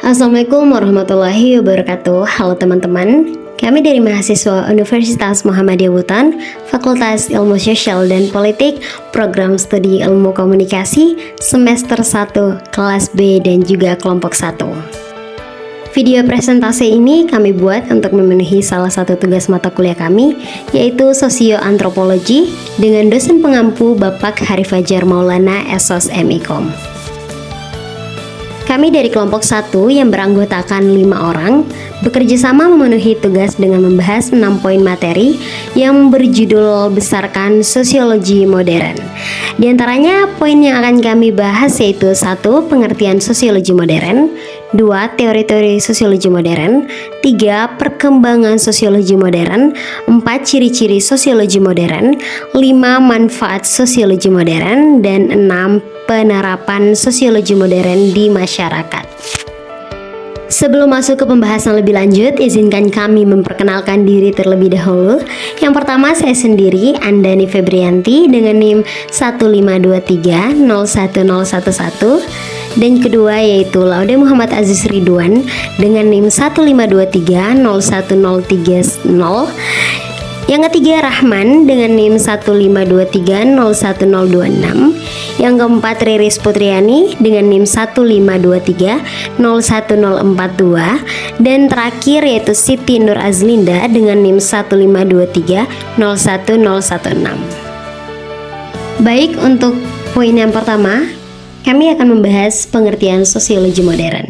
Assalamualaikum warahmatullahi wabarakatuh. Halo teman-teman, kami dari mahasiswa Universitas Muhammadiyah Buton, Fakultas Ilmu Sosial dan Politik, Program Studi Ilmu Komunikasi, Semester 1, Kelas B dan juga Kelompok 1. Video presentasi ini kami buat untuk memenuhi salah satu tugas mata kuliah kami, yaitu Sosioantropologi dengan dosen pengampu Bapak Hari Fajar Maulana SOS MIKOM. Kami dari kelompok 1 yang beranggotakan 5 orang bekerja sama memenuhi tugas dengan membahas 6 poin materi yang berjudul besarkan sosiologi modern. Di antaranya poin yang akan kami bahas yaitu 1. Pengertian sosiologi modern, 2. Teori-teori sosiologi modern, 3. Perkembangan sosiologi modern, 4. Ciri-ciri sosiologi modern, 5. Manfaat sosiologi modern, dan 6. Penerapan sosiologi modern di masyarakat. Sebelum masuk ke pembahasan lebih lanjut, izinkan kami memperkenalkan diri terlebih dahulu. Yang pertama, saya sendiri, Andani Febrianti dengan NIM 152301011, dan kedua yaitu Laude Muhammad Aziz Ridwan dengan NIM 152301030. Yang ketiga, Rahman dengan NIM 152301026. Yang keempat, Riris Putriani dengan NIM 152301042. Dan terakhir yaitu Siti Nur Azlinda dengan NIM 152301016. Baik, untuk poin yang pertama, kami akan membahas pengertian sosiologi modern.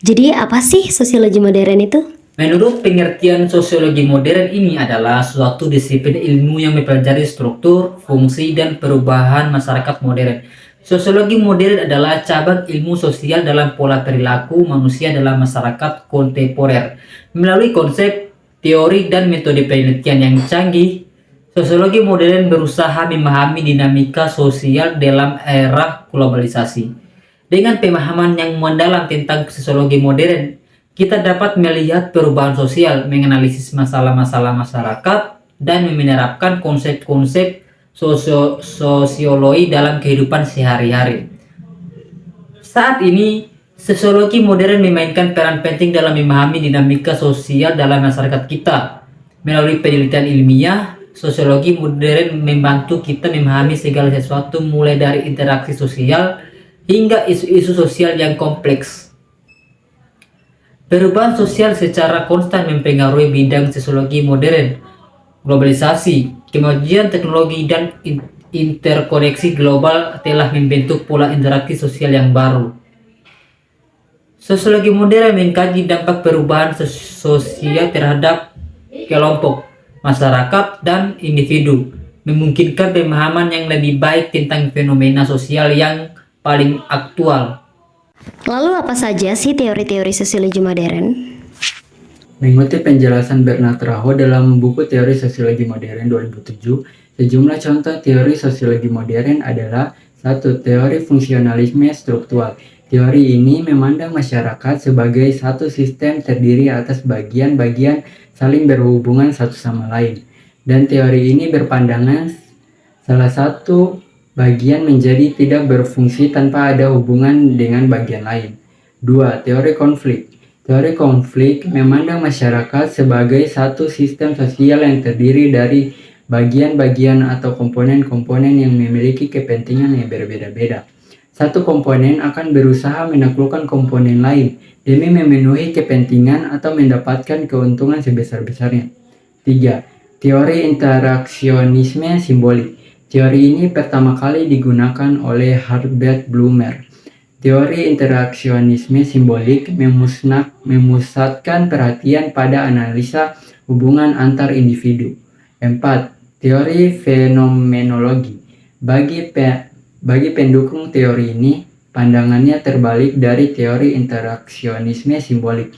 Jadi apa sih sosiologi modern itu? Menurut pengertian sosiologi modern ini adalah suatu disiplin ilmu yang mempelajari struktur, fungsi, dan perubahan masyarakat modern. Sosiologi modern adalah cabang ilmu sosial dalam pola perilaku manusia dalam masyarakat kontemporer. Melalui konsep, teori, dan metode penelitian yang canggih, sosiologi modern berusaha memahami dinamika sosial dalam era globalisasi. Dengan pemahaman yang mendalam tentang sosiologi modern, kita dapat melihat perubahan sosial, menganalisis masalah-masalah masyarakat, dan menerapkan konsep-konsep sosiologi dalam kehidupan sehari-hari. Saat ini, sosiologi modern memainkan peran penting dalam memahami dinamika sosial dalam masyarakat kita. Melalui penelitian ilmiah, sosiologi modern membantu kita memahami segala sesuatu mulai dari interaksi sosial hingga isu-isu sosial yang kompleks. Perubahan sosial secara konstan mempengaruhi bidang sosiologi modern. Globalisasi, kemajuan teknologi, dan interkoneksi global telah membentuk pola interaksi sosial yang baru. Sosiologi modern mengkaji dampak perubahan sosial terhadap kelompok, masyarakat, dan individu, memungkinkan pemahaman yang lebih baik tentang fenomena sosial yang paling aktual. Lalu apa saja sih teori-teori sosiologi modern? Mengutip penjelasan Bernard Raho dalam buku Teori Sosiologi Modern 2007, sejumlah contoh teori sosiologi modern adalah 1. Teori fungsionalisme struktural. Teori ini memandang masyarakat sebagai satu sistem terdiri atas bagian-bagian saling berhubungan satu sama lain. Dan teori ini berpandangan salah satu bagian menjadi tidak berfungsi tanpa ada hubungan dengan bagian lain. 2. Teori konflik. Teori konflik memandang masyarakat sebagai satu sistem sosial yang terdiri dari bagian-bagian atau komponen-komponen yang memiliki kepentingan yang berbeda-beda. Satu komponen akan berusaha menaklukkan komponen lain demi memenuhi kepentingan atau mendapatkan keuntungan sebesar-besarnya. 3. Teori interaksionisme simbolik. Teori ini pertama kali digunakan oleh Herbert Blumer. Teori interaksionisme simbolik memusatkan perhatian pada analisa hubungan antar individu. 4. Teori fenomenologi. Bagi pendukung teori ini, pandangannya terbalik dari teori interaksionisme simbolik.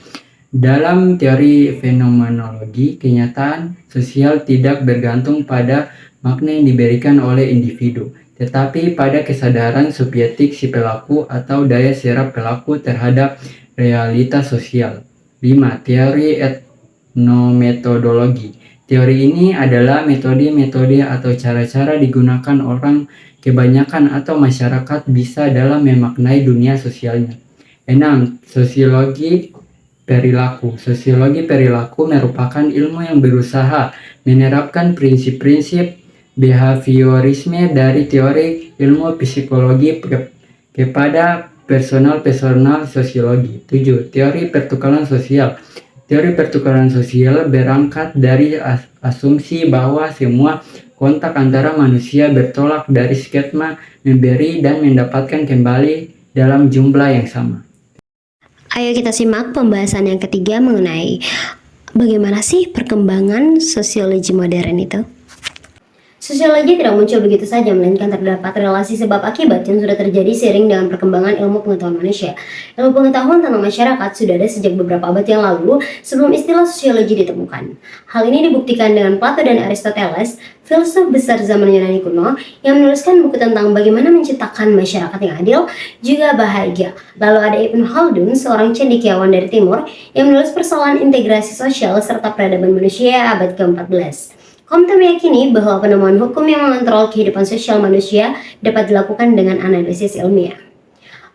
Dalam teori fenomenologi, kenyataan sosial tidak bergantung pada makna yang diberikan oleh individu, tetapi pada kesadaran subjektif si pelaku atau daya serap pelaku terhadap realitas sosial. 5. Teori etnometodologi. Teori ini adalah metode-metode atau cara-cara digunakan orang kebanyakan atau masyarakat bisa dalam memaknai dunia sosialnya. 6. Sosiologi perilaku. Sosiologi perilaku merupakan ilmu yang berusaha menerapkan prinsip-prinsip behaviorisme dari teori ilmu psikologi kepada personal sosiologi. 7. Teori pertukaran sosial. Teori pertukaran sosial berangkat dari asumsi bahwa semua kontak antara manusia bertolak dari skema memberi dan mendapatkan kembali dalam jumlah yang sama. Ayo kita simak pembahasan yang ketiga mengenai bagaimana sih perkembangan sosiologi modern itu. Sosiologi tidak muncul begitu saja, melainkan terdapat relasi sebab akibat yang sudah terjadi seiring dengan perkembangan ilmu pengetahuan manusia. Ilmu pengetahuan tentang masyarakat sudah ada sejak beberapa abad yang lalu sebelum istilah sosiologi ditemukan. Hal ini dibuktikan dengan Plato dan Aristoteles, filsuf besar zaman Yunani kuno, yang menuliskan buku tentang bagaimana menciptakan masyarakat yang adil juga bahagia. Lalu ada Ibn Khaldun, seorang cendekiawan dari timur, yang menulis persoalan integrasi sosial serta peradaban manusia abad ke-14. Comte meyakini bahwa penemuan hukum yang mengontrol kehidupan sosial manusia dapat dilakukan dengan analisis ilmiah.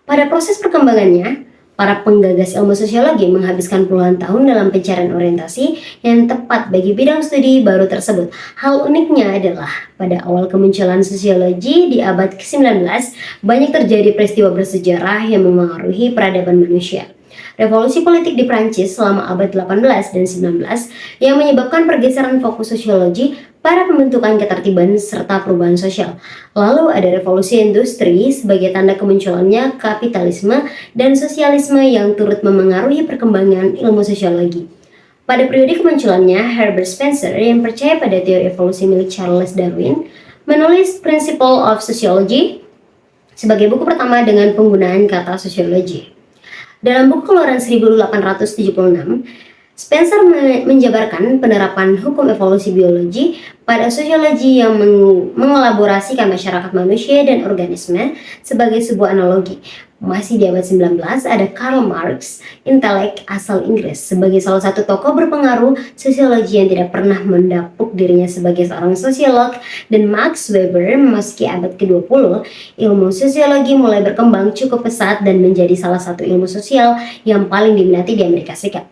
Pada proses perkembangannya, para penggagas ilmu sosiologi menghabiskan puluhan tahun dalam pencarian orientasi yang tepat bagi bidang studi baru tersebut. Hal uniknya adalah pada awal kemunculan sosiologi di abad ke-19, banyak terjadi peristiwa bersejarah yang memengaruhi peradaban manusia. Revolusi politik di Prancis selama abad 18 dan 19 yang menyebabkan pergeseran fokus sosiologi pada pembentukan ketertiban serta perubahan sosial. Lalu ada revolusi industri sebagai tanda kemunculannya kapitalisme dan sosialisme yang turut memengaruhi perkembangan ilmu sosiologi. Pada periode kemunculannya, Herbert Spencer yang percaya pada teori evolusi milik Charles Darwin menulis Principle of Sociology sebagai buku pertama dengan penggunaan kata sosiologi. Dalam buku keluaran 1876, Spencer menjabarkan penerapan hukum evolusi biologi pada sosiologi yang mengelaborasikan masyarakat manusia dan organisme sebagai sebuah analogi. Masih di abad 19 ada Karl Marx, intelek asal Inggris, sebagai salah satu tokoh berpengaruh sosiologi yang tidak pernah mendapuk dirinya sebagai seorang sosiolog, dan Max Weber memasuki abad ke-20, ilmu sosiologi mulai berkembang cukup pesat dan menjadi salah satu ilmu sosial yang paling diminati di Amerika Serikat.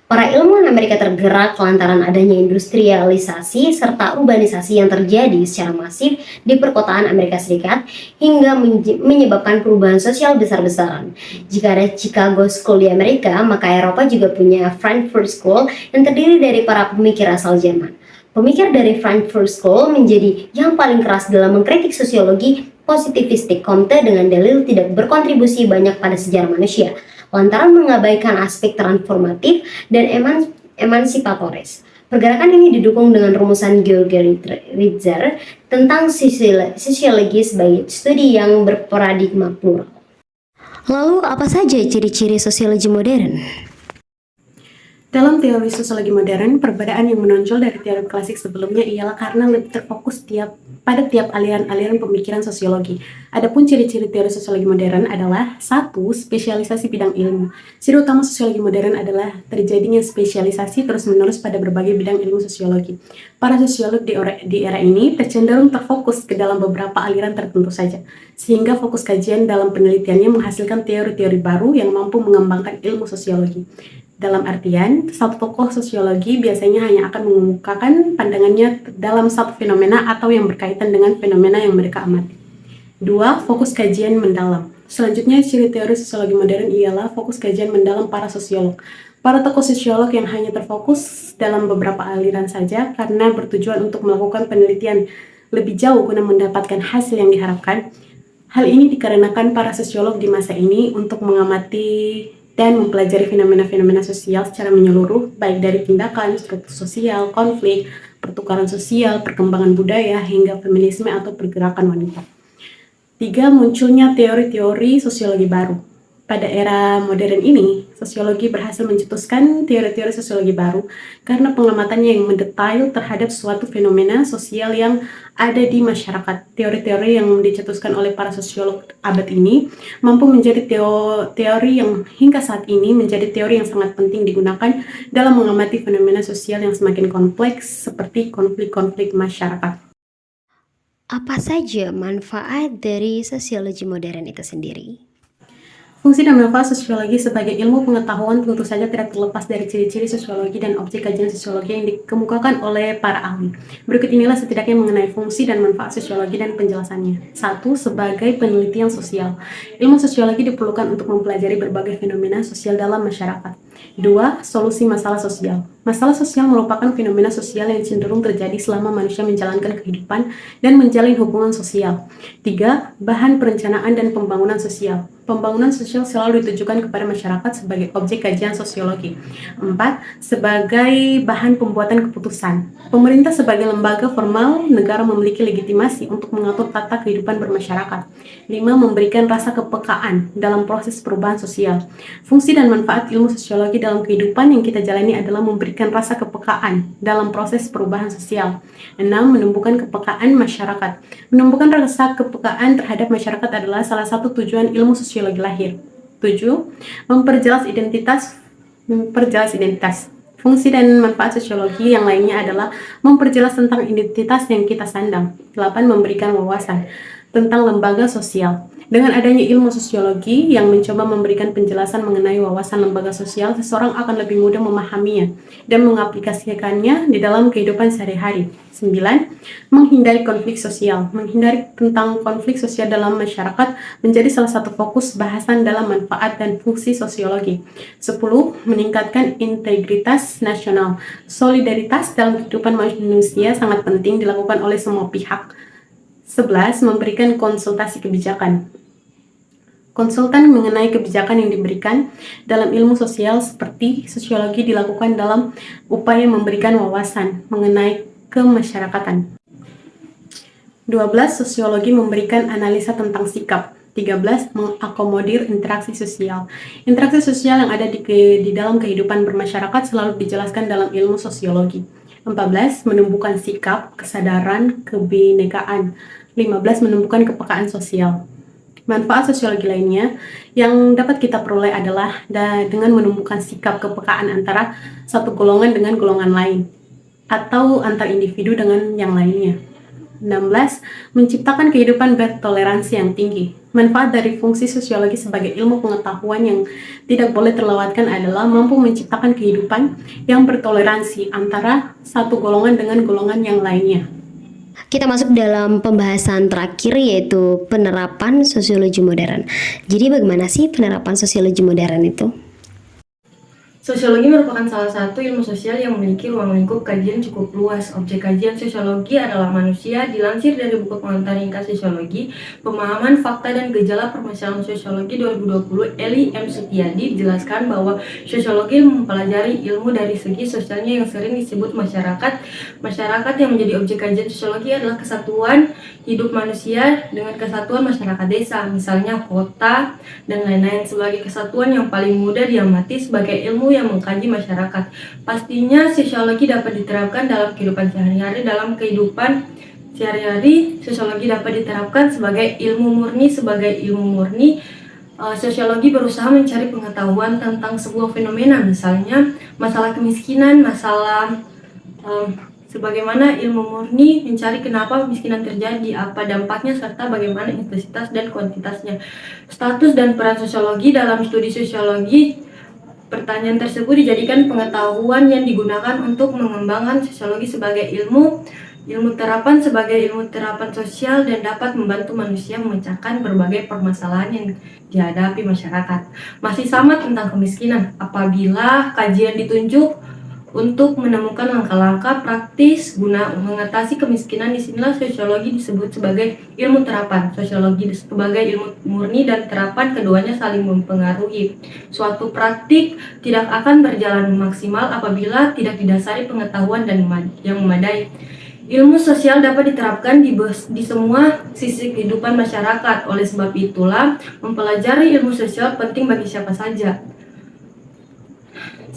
Para ilmuwan Amerika tergerak lantaran adanya industrialisasi serta urbanisasi yang terjadi secara masif di perkotaan Amerika Serikat hingga menyebabkan perubahan sosial besar-besaran. Jika ada Chicago School di Amerika, maka Eropa juga punya Frankfurt School yang terdiri dari para pemikir asal Jerman. Pemikir dari Frankfurt School menjadi yang paling keras dalam mengkritik sosiologi positivistik Comte dengan dalil tidak berkontribusi banyak pada sejarah manusia, lantaran mengabaikan aspek transformatif dan emansipatoris. Pergerakan ini didukung dengan rumusan George Ritzer tentang sosiologi sebagai studi yang berparadigma plural. Lalu apa saja ciri-ciri sosiologi modern? Dalam teori sosiologi modern, perbedaan yang menonjol dari teori klasik sebelumnya ialah karena lebih terfokus pada tiap aliran-aliran pemikiran sosiologi. Adapun ciri-ciri teori sosiologi modern adalah 1. Spesialisasi bidang ilmu. Ciri utama sosiologi modern adalah terjadinya spesialisasi terus-menerus pada berbagai bidang ilmu sosiologi. Para sosiolog di era ini cenderung terfokus ke dalam beberapa aliran tertentu saja, sehingga fokus kajian dalam penelitiannya menghasilkan teori-teori baru yang mampu mengembangkan ilmu sosiologi. Dalam artian, satu tokoh sosiologi biasanya hanya akan mengemukakan pandangannya dalam satu fenomena atau yang berkaitan dengan fenomena yang mereka amati. 2. Fokus kajian mendalam. Selanjutnya, ciri teori sosiologi modern ialah fokus kajian mendalam para sosiolog. Para tokoh sosiolog yang hanya terfokus dalam beberapa aliran saja karena bertujuan untuk melakukan penelitian lebih jauh guna mendapatkan hasil yang diharapkan. Hal ini dikarenakan para sosiolog di masa ini untuk mengamati dan mempelajari fenomena-fenomena sosial secara menyeluruh, baik dari tindakan, struktur sosial, konflik, pertukaran sosial, perkembangan budaya, hingga feminisme atau pergerakan wanita. 3. Munculnya teori-teori sosiologi baru. Pada era modern ini, sosiologi berhasil mencetuskan teori-teori sosiologi baru karena pengamatannya yang mendetail terhadap suatu fenomena sosial yang ada di masyarakat. Teori-teori yang dicetuskan oleh para sosiolog abad ini mampu menjadi teori yang hingga saat ini menjadi teori yang sangat penting digunakan dalam mengamati fenomena sosial yang semakin kompleks seperti konflik-konflik masyarakat. Apa saja manfaat dari sosiologi modern itu sendiri? Fungsi dan manfaat sosiologi sebagai ilmu pengetahuan tentu saja tidak terlepas dari ciri-ciri sosiologi dan objek kajian sosiologi yang dikemukakan oleh para ahli. Berikut inilah setidaknya mengenai fungsi dan manfaat sosiologi dan penjelasannya. 1. Sebagai penelitian sosial. Ilmu sosiologi diperlukan untuk mempelajari berbagai fenomena sosial dalam masyarakat. 2. Solusi masalah sosial. Masalah sosial merupakan fenomena sosial yang cenderung terjadi selama manusia menjalankan kehidupan dan menjalin hubungan sosial. 3. Bahan perencanaan dan pembangunan sosial. Pembangunan sosial selalu ditujukan kepada masyarakat sebagai objek kajian sosiologi. 4. Sebagai bahan pembuatan keputusan. Pemerintah sebagai lembaga formal negara memiliki legitimasi untuk mengatur tata kehidupan bermasyarakat. 5. Memberikan rasa kepekaan dalam proses perubahan sosial. Fungsi dan manfaat ilmu sosiologi dalam kehidupan yang kita jalani adalah memberikan rasa kepekaan dalam proses perubahan sosial. 6. Menumbuhkan kepekaan masyarakat. Menumbuhkan rasa kepekaan terhadap masyarakat adalah salah satu tujuan ilmu sosiologi lahir. 7. Memperjelas identitas. Fungsi dan manfaat sosiologi yang lainnya adalah memperjelas tentang identitas yang kita sandang. 8. Memberikan wawasan tentang lembaga sosial. Dengan adanya ilmu sosiologi yang mencoba memberikan penjelasan mengenai wawasan lembaga sosial, seseorang akan lebih mudah memahaminya dan mengaplikasikannya di dalam kehidupan sehari-hari. 9. Menghindari konflik sosial. Menghindari tentang konflik sosial dalam masyarakat menjadi salah satu fokus bahasan dalam manfaat dan fungsi sosiologi. 10. Meningkatkan integritas nasional. Solidaritas dalam kehidupan manusia sangat penting dilakukan oleh semua pihak. 11. Memberikan konsultasi kebijakan. Konsultan mengenai kebijakan yang diberikan dalam ilmu sosial seperti sosiologi dilakukan dalam upaya memberikan wawasan mengenai kemasyarakatan. 12. Sosiologi memberikan analisa tentang sikap. 13. Mengakomodir interaksi sosial. Interaksi sosial yang ada di dalam kehidupan bermasyarakat selalu dijelaskan dalam ilmu sosiologi. 14. Menumbuhkan sikap, kesadaran, kebinekaan. 15. Menumbuhkan kepekaan sosial. Manfaat sosiologi lainnya yang dapat kita peroleh adalah dengan menumbuhkan sikap kepekaan antara satu golongan dengan golongan lain atau antar individu dengan yang lainnya. 16. Menciptakan kehidupan bertoleransi yang tinggi. Manfaat dari fungsi sosiologi sebagai ilmu pengetahuan yang tidak boleh terlewatkan adalah mampu menciptakan kehidupan yang bertoleransi antara satu golongan dengan golongan yang lainnya. Kita masuk dalam pembahasan terakhir yaitu penerapan sosiologi modern. Jadi bagaimana sih penerapan sosiologi modern itu? Sosiologi merupakan salah satu ilmu sosial yang memiliki ruang lingkup kajian cukup luas. Objek kajian sosiologi adalah manusia. Dilansir dari buku pengantar ringkas sosiologi, pemahaman fakta dan gejala permasalahan sosiologi 2020, Eli M. Setiadi dijelaskan bahwa sosiologi mempelajari ilmu dari segi sosialnya yang sering disebut masyarakat. Masyarakat yang menjadi objek kajian sosiologi adalah kesatuan hidup manusia dengan kesatuan masyarakat desa, misalnya kota dan lain-lain, sebagai kesatuan yang paling mudah diamati sebagai ilmu yang mengkaji masyarakat. Pastinya sosiologi dapat diterapkan dalam kehidupan sehari-hari. Dalam kehidupan sehari-hari, sosiologi dapat diterapkan sebagai ilmu murni. Sosiologi berusaha mencari pengetahuan tentang sebuah fenomena, misalnya masalah kemiskinan, sebagaimana ilmu murni mencari kenapa kemiskinan terjadi, apa dampaknya, serta bagaimana intensitas dan kuantitasnya. Status dan peran sosiologi dalam studi sosiologi. Pertanyaan tersebut dijadikan pengetahuan yang digunakan untuk mengembangkan sosiologi sebagai ilmu terapan sosial dan dapat membantu manusia memecahkan berbagai permasalahan yang dihadapi masyarakat. Masih sama tentang kemiskinan, apabila kajian ditunjuk untuk menemukan langkah-langkah praktis guna mengatasi kemiskinan, disinilah sosiologi disebut sebagai ilmu terapan. Sosiologi sebagai ilmu murni dan terapan, keduanya saling mempengaruhi. Suatu praktik tidak akan berjalan maksimal apabila tidak didasari pengetahuan yang memadai. Ilmu sosial dapat diterapkan di semua sisi kehidupan masyarakat. Oleh sebab itulah, mempelajari ilmu sosial penting bagi siapa saja.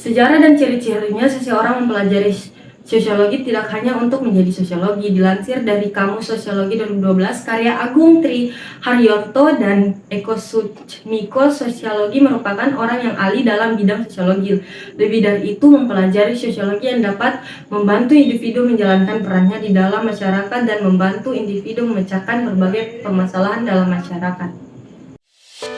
Sejarah dan ciri-cirinya seseorang mempelajari sosiologi tidak hanya untuk menjadi sosiologi. Dilansir dari Kamus Sosiologi 2012 karya Agung Tri Haryanto dan Eko Sudmiko, sosiologi merupakan orang yang ahli dalam bidang sosiologi. Lebih dari itu, mempelajari sosiologi yang dapat membantu individu menjalankan perannya di dalam masyarakat dan membantu individu memecahkan berbagai permasalahan dalam masyarakat.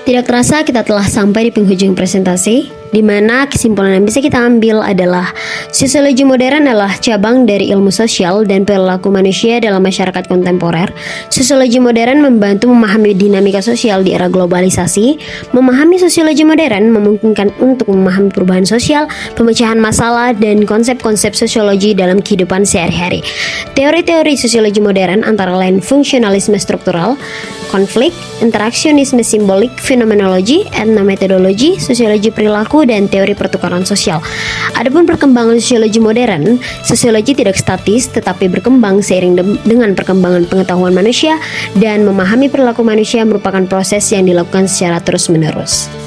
Tidak terasa kita telah sampai di penghujung presentasi, di mana kesimpulan yang bisa kita ambil adalah sosiologi modern adalah cabang dari ilmu sosial dan perilaku manusia dalam masyarakat kontemporer. Sosiologi modern membantu memahami dinamika sosial di era globalisasi. Memahami sosiologi modern memungkinkan untuk memahami perubahan sosial, pemecahan masalah, dan konsep-konsep sosiologi dalam kehidupan sehari-hari. Teori-teori sosiologi modern antara lain fungsionalisme struktural, konflik, interaksionisme simbolik, fenomenologi, etnometodologi, sosiologi perilaku, dan teori pertukaran sosial. Adapun perkembangan sosiologi modern, sosiologi tidak statis tetapi berkembang seiring dengan perkembangan pengetahuan manusia, dan memahami perilaku manusia merupakan proses yang dilakukan secara terus-menerus.